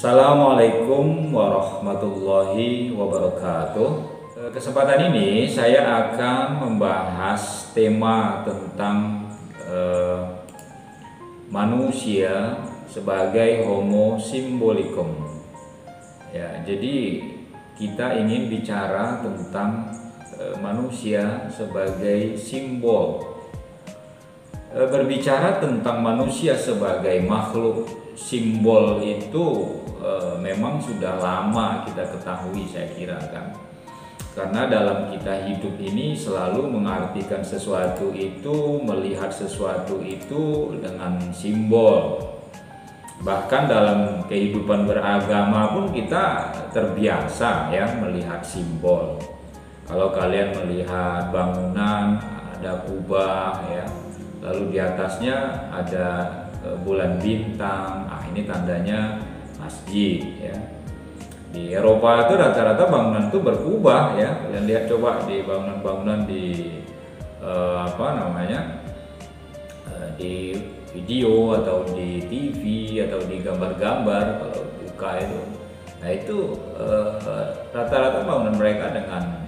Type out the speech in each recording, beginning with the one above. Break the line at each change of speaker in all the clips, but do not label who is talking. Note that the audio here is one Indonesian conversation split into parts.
Assalamualaikum warahmatullahi wabarakatuh. Kesempatan ini saya akan membahas tema tentang manusia sebagai homo symbolicum. Ya, jadi kita ingin bicara tentang manusia sebagai simbol. Berbicara tentang manusia sebagai makhluk simbol itu memang sudah lama kita ketahui, saya kira kan, karena dalam kita hidup ini selalu mengartikan sesuatu itu, melihat sesuatu itu dengan simbol. Bahkan dalam kehidupan beragama pun kita terbiasa ya melihat simbol. Kalau kalian melihat bangunan ada kubah ya, lalu di atasnya ada bulan bintang, ini tandanya masjid ya. Di Eropa itu rata-rata bangunan itu berkubah ya. Kalian lihat coba di bangunan-bangunan di di video atau di TV atau di gambar-gambar kalau buka itu. Nah itu rata-rata bangunan mereka dengan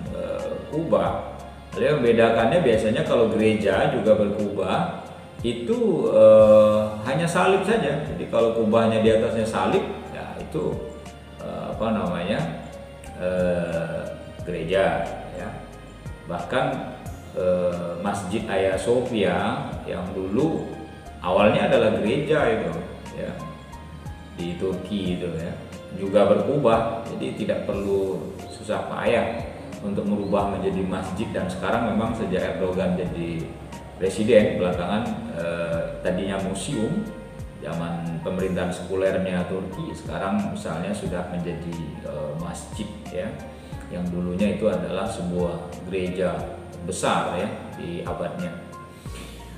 kubah. Lalu yang membedakannya biasanya kalau gereja juga berkubah itu hanya salib saja. Jadi kalau kubahnya di atasnya salib, ya itu gereja ya. Bahkan Masjid Hagia Sophia yang dulu awalnya adalah gereja itu ya di Turki itu ya, juga berkubah. Jadi tidak perlu susah payah untuk merubah menjadi masjid. Dan sekarang memang sejak Erdogan jadi presiden belakangan, tadinya museum zaman pemerintahan sekulernya Turki, sekarang misalnya sudah menjadi masjid ya, yang dulunya itu adalah sebuah gereja besar ya di abadnya.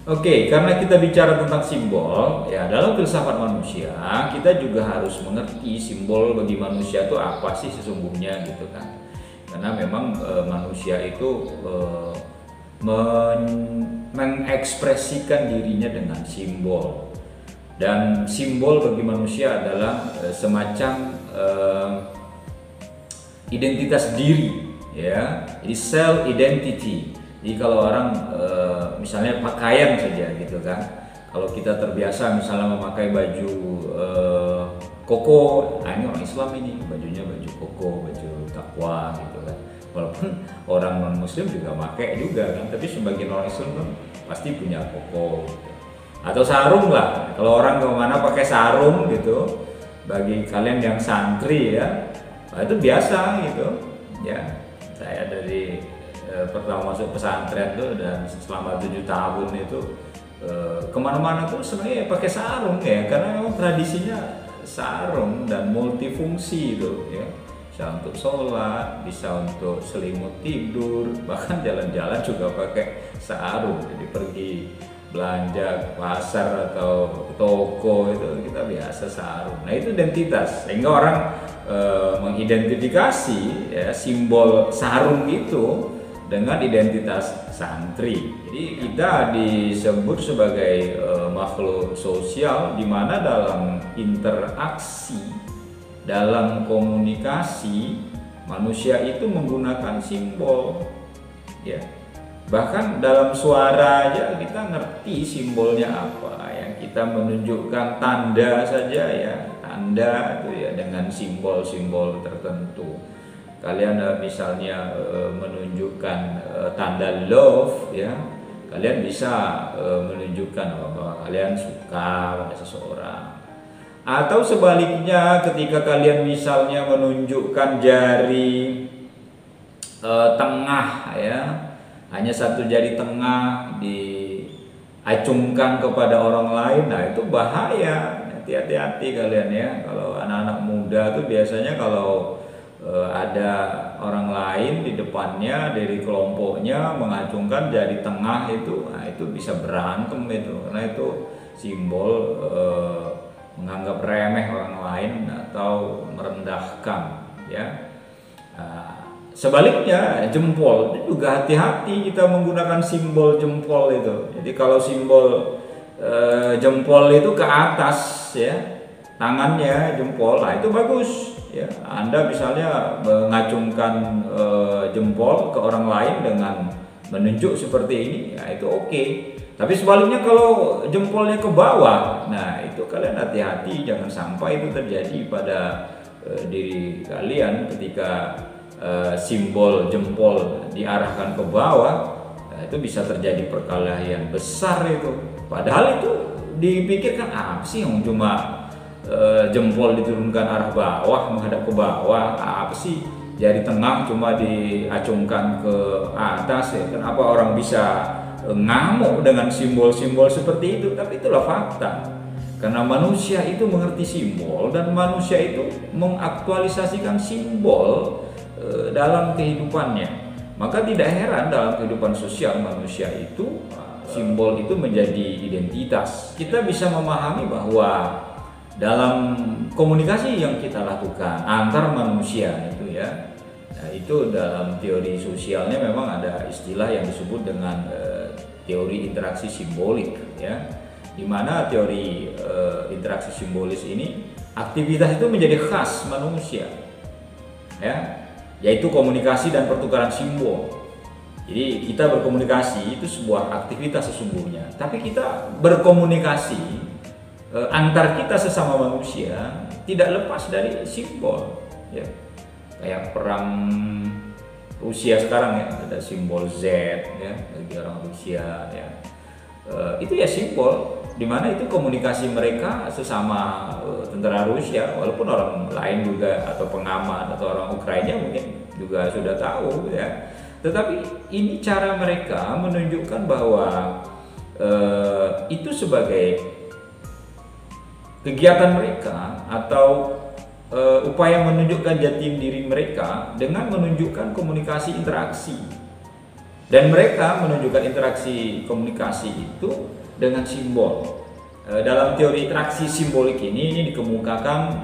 Oke, karena kita bicara tentang simbol ya, dalam filsafat manusia kita juga harus mengerti simbol bagi manusia itu apa sih sesungguhnya gitu kan. Karena memang manusia itu mengekspresikan dirinya dengan simbol, dan simbol bagi manusia adalah semacam identitas diri ya, jadi self identity. Jadi kalau orang misalnya pakaian saja gitu kan, kalau kita terbiasa misalnya memakai baju koko, nah ini orang Islam, ini bajunya baju koko, baju takwa gitu kan. Walaupun orang non muslim juga pakai juga kan, tapi sebagian orang Islam kan pasti punya koko gitu. Atau sarung lah, kalau orang kemana pakai sarung gitu. Bagi kalian yang santri ya, itu biasa gitu ya. Saya dari pertama masuk pesantren tuh dan selama 7 tahun itu kemana-mana tuh sebenarnya pakai sarung ya, karena memang tradisinya sarung dan multifungsi itu ya. Bisa untuk sholat, bisa untuk selimut tidur, bahkan jalan-jalan juga pakai sarung. Jadi pergi belanja pasar atau toko itu kita biasa sarung. Nah itu identitas, sehingga orang mengidentifikasi ya simbol sarung itu dengan identitas santri. Jadi kita disebut sebagai makhluk sosial, di mana dalam interaksi, dalam komunikasi, manusia itu menggunakan simbol ya. Bahkan dalam suara aja kita ngerti simbolnya apa ya. Kita menunjukkan tanda saja ya, tanda itu ya dengan simbol-simbol tertentu. Kalian misalnya menunjukkan tanda love ya, kalian bisa menunjukkan bahwa kalian suka pada seseorang. Atau sebaliknya, ketika kalian misalnya menunjukkan jari tengah ya, hanya satu jari tengah diacungkan kepada orang lain, nah itu bahaya. Hati-hati kalian ya. Kalau anak-anak muda tuh biasanya kalau ada orang lain di depannya dari kelompoknya mengacungkan jari tengah itu, nah itu bisa berantem itu, karena itu simbol menganggap remeh orang lain atau merendahkan ya. Sebaliknya jempol juga hati-hati kita menggunakan simbol jempol itu. Jadi kalau simbol jempol itu ke atas ya, tangannya, jempol, nah itu bagus ya. Anda misalnya mengacungkan jempol ke orang lain dengan menunjuk seperti ini, ya itu oke. Tapi sebaliknya kalau jempolnya ke bawah, nah itu kalian hati-hati, jangan sampai itu terjadi pada diri kalian ketika simbol jempol diarahkan ke bawah. Nah, itu bisa terjadi perkelahian besar itu. Padahal itu dipikirkan apa sih yang cuma jempol diturunkan arah bawah, menghadap ke bawah, apa sih jari tengah cuma diacungkan ke atas ya. Kenapa orang bisa ngamuk dengan simbol-simbol seperti itu? Tapi itulah fakta. Karena manusia itu mengerti simbol dan manusia itu mengaktualisasikan simbol dalam kehidupannya. Maka tidak heran dalam kehidupan sosial manusia itu simbol itu menjadi identitas. Kita bisa memahami bahwa dalam komunikasi yang kita lakukan antar manusia itu ya, nah itu dalam teori sosialnya memang ada istilah yang disebut dengan teori interaksi simbolik ya, di mana teori interaksi simbolis ini aktivitas itu menjadi khas manusia ya, yaitu komunikasi dan pertukaran simbol. Jadi kita berkomunikasi itu sebuah aktivitas sesungguhnya, tapi kita berkomunikasi antar kita sesama manusia tidak lepas dari simbol ya. Kayak perang Rusia sekarang ya, ada simbol Z ya bagi orang Rusia ya. Itu ya simbol, dimana itu komunikasi mereka sesama tentara Rusia, walaupun orang lain juga atau pengamat atau orang Ukraina mungkin juga sudah tahu ya. Tetapi ini cara mereka menunjukkan bahwa itu sebagai kegiatan mereka atau upaya menunjukkan jati diri mereka dengan menunjukkan komunikasi interaksi. Dan mereka menunjukkan interaksi komunikasi itu dengan simbol. Dalam teori interaksi simbolik ini dikemukakan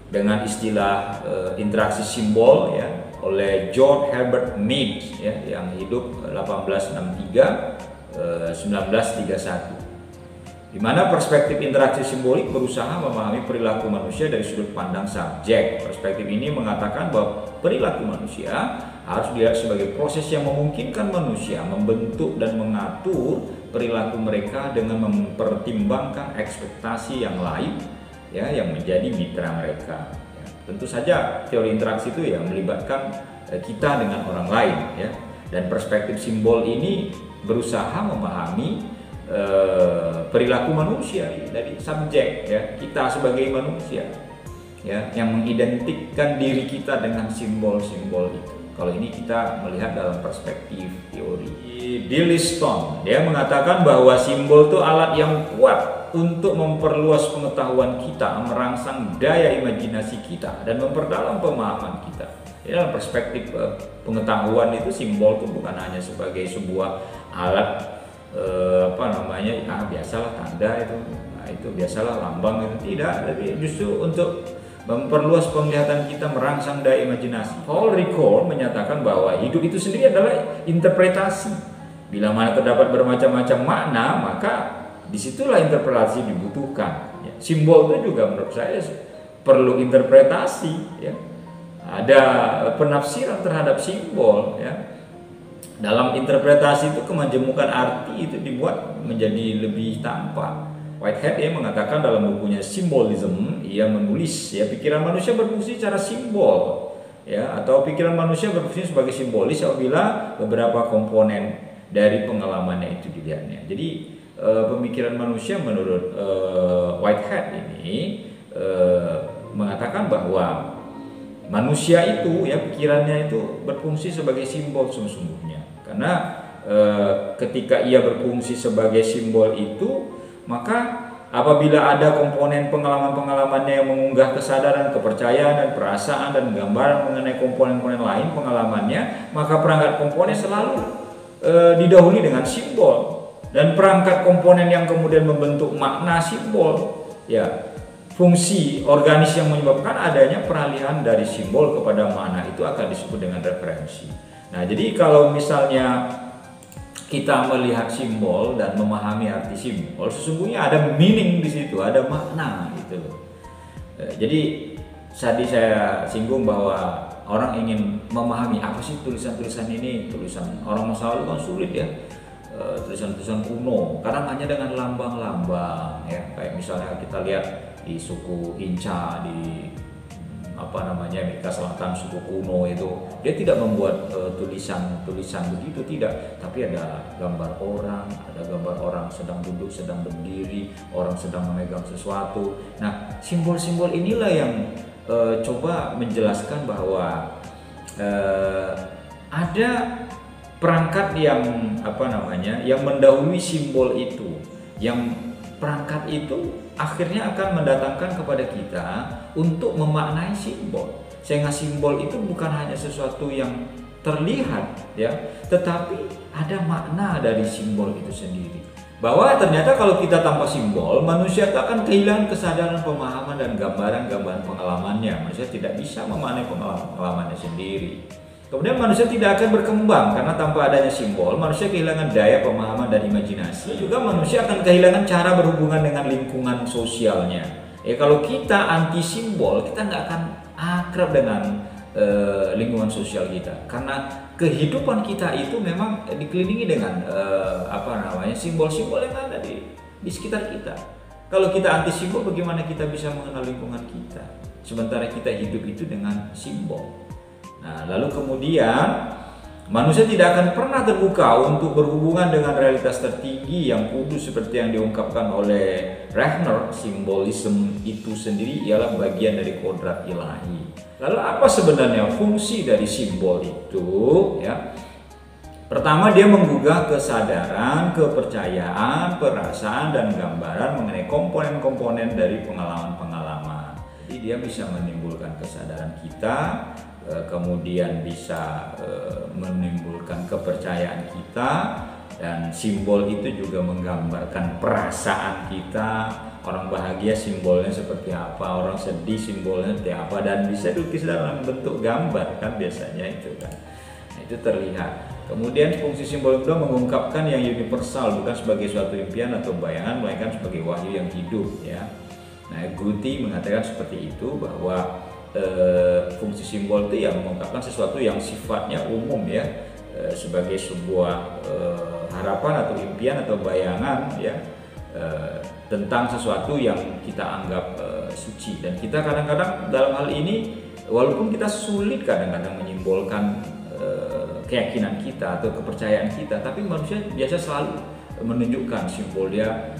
dengan istilah interaksi simbol ya oleh George Herbert Mead ya, yang hidup 1863 1931. Di mana perspektif interaksi simbolik berusaha memahami perilaku manusia dari sudut pandang subjek. Perspektif ini mengatakan bahwa perilaku manusia harus dilihat sebagai proses yang memungkinkan manusia membentuk dan mengatur perilaku mereka dengan mempertimbangkan ekspektasi yang lain ya, yang menjadi mitra mereka. Ya, tentu saja teori interaksi itu ya melibatkan kita dengan orang lain ya. Dan perspektif simbol ini berusaha memahami perilaku manusia dari subjek ya, kita sebagai manusia ya, yang mengidentikan diri kita dengan simbol-simbol itu. Kalau ini kita melihat dalam perspektif teori. Dilliston dia mengatakan bahwa simbol itu alat yang kuat untuk memperluas pengetahuan kita, merangsang daya imajinasi kita dan memperdalam pemahaman kita. Ya, dalam perspektif pengetahuan itu simbol itu bukan hanya sebagai sebuah alat biasalah tanda itu, nah, itu biasalah lambang itu, tidak, tapi justru untuk memperluas penglihatan kita, merangsang daya imajinasi. Paul Ricoeur menyatakan bahwa hidup itu sendiri adalah interpretasi. Bila mana terdapat bermacam-macam makna, maka disitulah interpretasi dibutuhkan. Ya, simbol itu juga menurut saya perlu interpretasi. Ya. Ada penafsiran terhadap simbol. Ya. Dalam interpretasi itu kemajemukan arti itu dibuat menjadi lebih tampak. Whitehead ya mengatakan dalam bukunya Symbolism, ia menulis ya pikiran manusia berfungsi secara simbol ya, atau pikiran manusia berfungsi sebagai simbolis apabila beberapa komponen dari pengalamannya itu dilihatnya. Jadi pemikiran manusia menurut Whitehead ini mengatakan bahwa manusia itu ya pikirannya itu berfungsi sebagai simbol sesungguhnya. Karena ketika ia berfungsi sebagai simbol itu, maka apabila ada komponen pengalaman-pengalamannya yang mengunggah kesadaran, kepercayaan dan perasaan dan gambaran mengenai komponen-komponen lain pengalamannya, maka perangkat komponen selalu didahului dengan simbol. Dan perangkat komponen yang kemudian membentuk makna simbol ya, fungsi organis yang menyebabkan adanya peralihan dari simbol kepada makna itu akan disebut dengan referensi. Nah, jadi kalau misalnya kita melihat simbol dan memahami arti simbol, sesungguhnya ada meaning di situ, ada makna gitu loh. Jadi tadi saya singgung bahwa orang ingin memahami apa sih tulisan-tulisan ini. Tulisan orang masa lalu kan sulit ya, tulisan-tulisan kuno, karena hanya dengan lambang-lambang ya. Kayak misalnya kita lihat di suku Inca di Amerika Selatan, suku kuno itu dia tidak membuat tulisan-tulisan begitu, tidak, tapi ada gambar orang sedang duduk, sedang berdiri, orang sedang memegang sesuatu. Nah, simbol-simbol inilah yang coba menjelaskan bahwa ada perangkat yang yang mendahului simbol itu, yang perangkat itu akhirnya akan mendatangkan kepada kita untuk memaknai simbol, sehingga simbol itu bukan hanya sesuatu yang terlihat ya, tetapi ada makna dari simbol itu sendiri. Bahwa ternyata kalau kita tanpa simbol, manusia akan kehilangan kesadaran, pemahaman, dan gambaran-gambaran pengalamannya. Manusia tidak bisa memaknai pengalamannya sendiri. Kemudian manusia tidak akan berkembang karena tanpa adanya simbol, manusia kehilangan daya pemahaman dan imajinasi. Juga manusia akan kehilangan cara berhubungan dengan lingkungan sosialnya. Kalau kita anti simbol, kita nggak akan akrab dengan lingkungan sosial kita, karena kehidupan kita itu memang dikelilingi dengan simbol-simbol yang ada di sekitar kita. Kalau kita anti simbol, bagaimana kita bisa mengenal lingkungan kita? Sementara kita hidup itu dengan simbol. Nah, lalu kemudian manusia tidak akan pernah terbuka untuk berhubungan dengan realitas tertinggi yang kudus seperti yang diungkapkan oleh Rahner. Simbolisme itu sendiri ialah bagian dari kodrat ilahi. Lalu apa sebenarnya fungsi dari simbol itu? Ya, pertama, dia menggugah kesadaran, kepercayaan, perasaan, dan gambaran mengenai komponen-komponen dari pengalaman-pengalaman. Jadi dia bisa menimbulkan kesadaran kita, kemudian bisa menimbulkan kepercayaan kita, dan simbol itu juga menggambarkan perasaan kita. Orang bahagia simbolnya seperti apa, orang sedih simbolnya seperti apa, dan bisa dilukis dalam bentuk gambar kan biasanya itu kan. Nah, itu terlihat. Kemudian fungsi simbol itu mengungkapkan yang universal, bukan sebagai suatu impian atau bayangan, melainkan sebagai wahyu yang hidup ya. Nah, Guti mengatakan seperti itu, bahwa fungsi simbol itu yang mengungkapkan sesuatu yang sifatnya umum ya, sebagai sebuah harapan atau impian atau bayangan ya, tentang sesuatu yang kita anggap suci. Dan kita kadang-kadang dalam hal ini, walaupun kita sulit kadang-kadang menyimbolkan keyakinan kita atau kepercayaan kita, tapi manusia biasa selalu menunjukkan simbol dia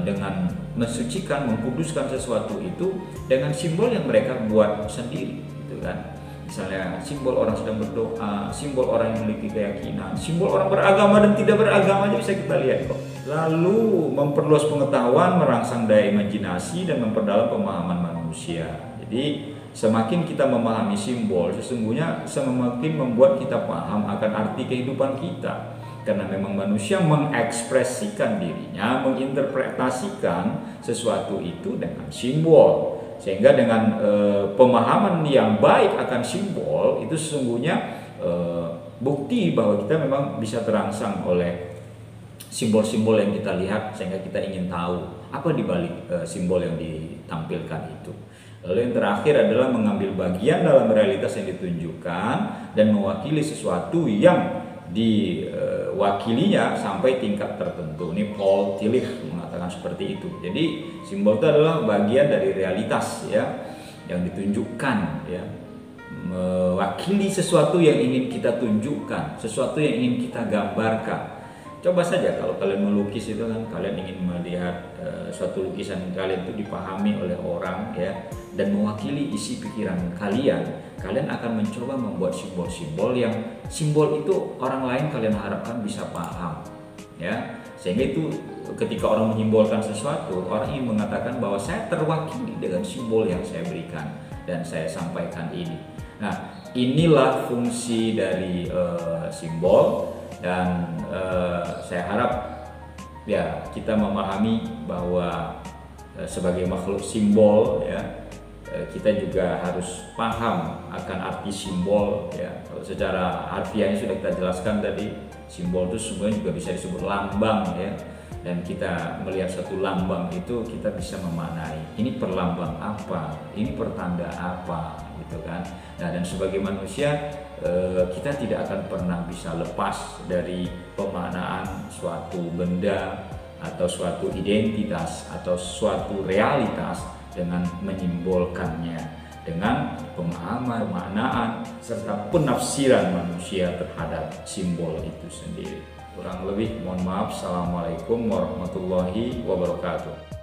dengan mensucikan, mengkuduskan sesuatu itu dengan simbol yang mereka buat sendiri, gitu kan. Misalnya simbol orang sedang berdoa, simbol orang yang memiliki keyakinan, simbol orang beragama dan tidak beragama aja bisa kita lihat kok. Lalu memperluas pengetahuan, merangsang daya imajinasi, dan memperdalam pemahaman manusia. Jadi semakin kita memahami simbol, sesungguhnya semakin membuat kita paham akan arti kehidupan kita. Karena memang manusia mengekspresikan dirinya, menginterpretasikan sesuatu itu dengan simbol. Sehingga dengan pemahaman yang baik akan simbol itu sesungguhnya bukti bahwa kita memang bisa terangsang oleh simbol-simbol yang kita lihat, sehingga kita ingin tahu apa dibalik simbol yang ditampilkan itu. Lalu yang terakhir adalah mengambil bagian dalam realitas yang ditunjukkan dan mewakili sesuatu yang diwakilinya sampai tingkat tertentu. Ini Paul Tillich mengatakan seperti itu. Jadi simbol itu adalah bagian dari realitas ya, yang ditunjukkan ya, mewakili sesuatu yang ingin kita tunjukkan, sesuatu yang ingin kita gambarkan. Coba saja kalau kalian melukis itu kan, kalian ingin melihat suatu lukisan kalian itu dipahami oleh orang ya, dan mewakili isi pikiran kalian. Kalian akan mencoba membuat simbol-simbol yang simbol itu orang lain kalian harapkan bisa paham ya, sehingga itu ketika orang menyimbolkan sesuatu, orang ingin mengatakan bahwa saya terwakili dengan simbol yang saya berikan dan saya sampaikan ini. Nah, inilah fungsi dari simbol, dan saya harap ya kita memahami bahwa sebagai makhluk simbol ya, kita juga harus paham akan arti simbol ya. Kalau secara harfiahnya sudah kita jelaskan tadi, simbol itu sebenarnya juga bisa disebut lambang ya. Dan kita melihat satu lambang itu kita bisa memaknai ini perlambang apa, ini pertanda apa gitu kan. Nah, dan sebagai manusia kita tidak akan pernah bisa lepas dari pemaknaan suatu benda atau suatu identitas atau suatu realitas dengan menyimbolkannya dengan pemahaman, pemaknaan serta penafsiran manusia terhadap simbol itu sendiri. Kurang lebih mohon maaf. Assalamualaikum warahmatullahi wabarakatuh.